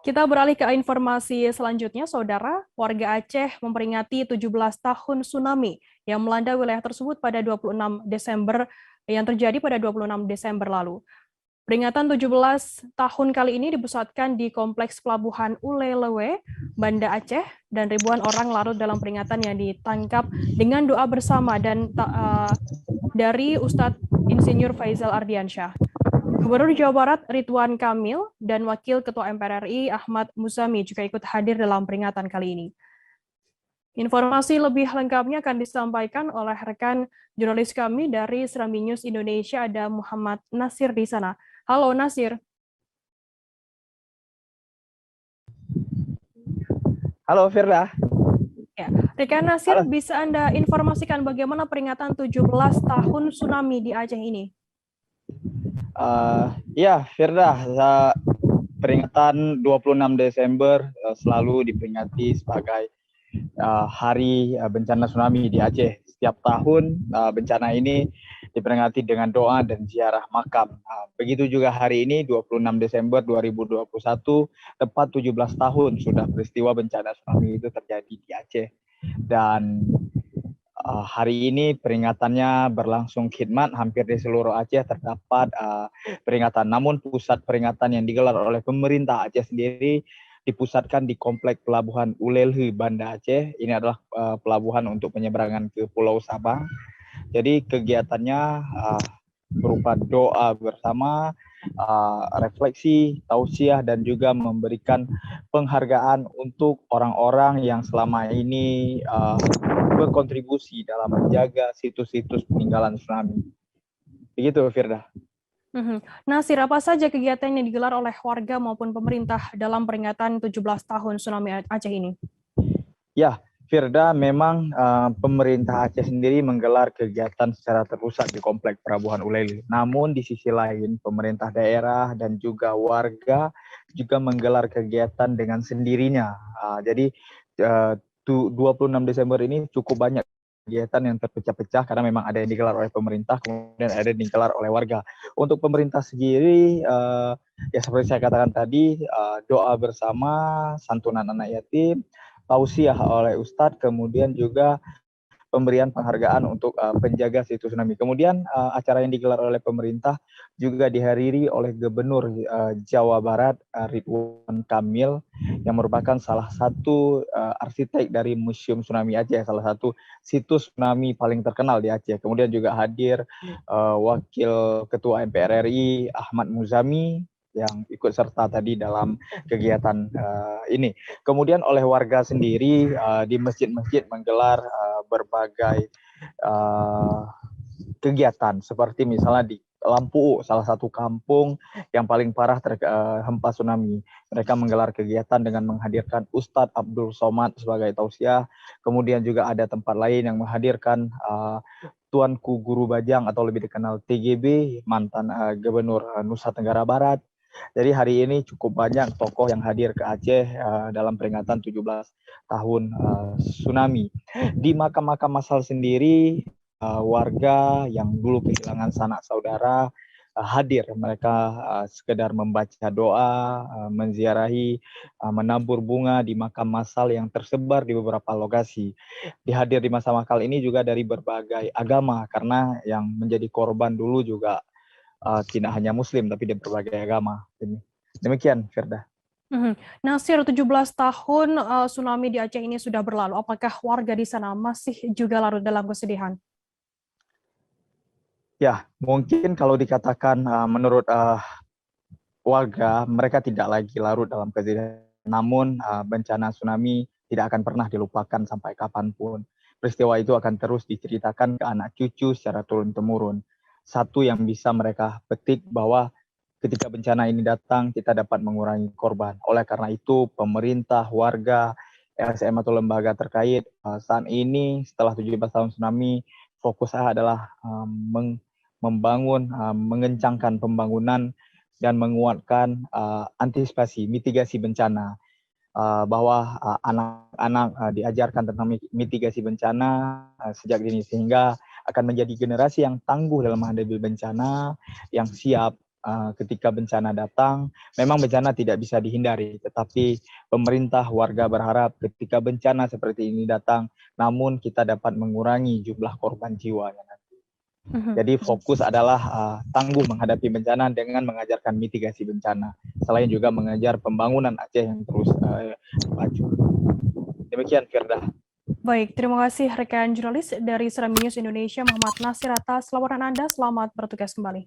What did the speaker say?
Kita beralih ke informasi selanjutnya, Saudara. Warga Aceh memperingati 17 tahun tsunami yang melanda wilayah tersebut pada 26 Desember yang terjadi pada 26 Desember lalu. Peringatan 17 tahun kali ini dipusatkan di Kompleks Pelabuhan Ulelewe, Banda Aceh, dan ribuan orang larut dalam peringatan yang ditangkap dengan doa bersama dari Ustadz Insinyur Faizal Ardiansyah. Gubernur Jawa Barat Ridwan Kamil dan Wakil Ketua MPR RI Ahmad Muzami juga ikut hadir dalam peringatan kali ini. Informasi lebih lengkapnya akan disampaikan oleh rekan jurnalis kami dari Serambi News Indonesia, ada Muhammad Nasir di sana. Halo Nasir. Halo Firda. Ya, rekan Nasir, bisa Anda informasikan bagaimana peringatan 17 tahun tsunami di Aceh ini? Ya, Firda, peringatan 26 Desember selalu diperingati sebagai Hari Bencana Tsunami di Aceh. Setiap tahun bencana ini diperingati dengan doa dan ziarah makam. Begitu juga hari ini 26 Desember 2021, tepat 17 tahun sudah peristiwa bencana tsunami itu terjadi di Aceh. Dan hari ini peringatannya berlangsung khidmat hampir di seluruh Aceh terdapat peringatan. Namun pusat peringatan yang digelar oleh pemerintah Aceh sendiri dipusatkan di Komplek Pelabuhan Ulelhe, Banda Aceh. Ini adalah pelabuhan untuk penyeberangan ke Pulau Sabang. Jadi kegiatannya berupa doa bersama, refleksi, tausiah, dan juga memberikan penghargaan untuk orang-orang yang selama ini berkontribusi dalam menjaga situs-situs peninggalan tsunami. Begitu, Firda. Nasir, apa saja kegiatan yang digelar oleh warga maupun pemerintah dalam peringatan 17 tahun tsunami Aceh ini? Ya, Firda, memang pemerintah Aceh sendiri menggelar kegiatan secara terpusat di Komplek Pelabuhan Ulelhe. Namun di sisi lain, pemerintah daerah dan juga warga juga menggelar kegiatan dengan sendirinya. Jadi 26 Desember ini cukup banyak kegiatan yang terpecah-pecah karena memang ada yang digelar oleh pemerintah, kemudian ada yang digelar oleh warga. Untuk pemerintah sendiri, ya seperti saya katakan tadi, doa bersama, santunan anak yatim, tausiah oleh Ustadz, kemudian juga pemberian penghargaan untuk penjaga situs tsunami. Kemudian acara yang digelar oleh pemerintah juga dihadiri oleh Gubernur Jawa Barat Ridwan Kamil yang merupakan salah satu arsitek dari Museum Tsunami Aceh, salah satu situs tsunami paling terkenal di Aceh. Kemudian juga hadir Wakil Ketua MPR RI Ahmad Muzami yang ikut serta tadi dalam kegiatan ini. Kemudian oleh warga sendiri di masjid-masjid menggelar berbagai kegiatan seperti misalnya di Lampu, salah satu kampung yang paling parah terhempas tsunami. Mereka menggelar kegiatan dengan menghadirkan Ustadz Abdul Somad sebagai tausiah. Kemudian juga ada tempat lain yang menghadirkan Tuanku Guru Bajang atau lebih dikenal TGB, mantan Gubernur Nusa Tenggara Barat. Jadi hari ini cukup banyak tokoh yang hadir ke Aceh dalam peringatan 17 tahun tsunami. Di makam-makam masal sendiri, warga yang dulu kehilangan sanak saudara hadir. Mereka sekedar membaca doa, menziarahi, menabur bunga di makam masal yang tersebar di beberapa lokasi. Dihadir di masa makal ini juga dari berbagai agama, karena yang menjadi korban dulu juga tidak hanya Muslim, tapi di berbagai agama. Demikian, Firda. Nasir, 17 tahun tsunami di Aceh ini sudah berlalu. Apakah warga di sana masih juga larut dalam kesedihan? Ya, mungkin kalau dikatakan menurut warga, mereka tidak lagi larut dalam kesedihan. Namun bencana tsunami tidak akan pernah dilupakan sampai kapanpun. Peristiwa itu akan terus diceritakan ke anak cucu secara turun-temurun. Satu yang bisa mereka petik bahwa ketika bencana ini datang, kita dapat mengurangi korban. Oleh karena itu, pemerintah, warga, LSM atau lembaga terkait saat ini setelah 17 tahun tsunami, fokus adalah membangun, mengencangkan pembangunan dan menguatkan antisipasi, mitigasi bencana. Bahwa anak-anak diajarkan tentang mitigasi bencana sejak dini, sehingga akan menjadi generasi yang tangguh dalam menghadapi bencana, yang siap ketika bencana datang, memang bencana tidak bisa dihindari, tetapi pemerintah, warga berharap ketika bencana seperti ini datang, namun kita dapat mengurangi jumlah korban jiwanya nanti. Jadi fokus adalah tangguh menghadapi bencana dengan mengajarkan mitigasi bencana, selain juga mengajar pembangunan Aceh yang terus maju. Demikian, Firda. Baik, terima kasih rekan jurnalis dari Serambi News Indonesia, Muhammad Nasir, atas laporan Anda. Selamat bertugas kembali.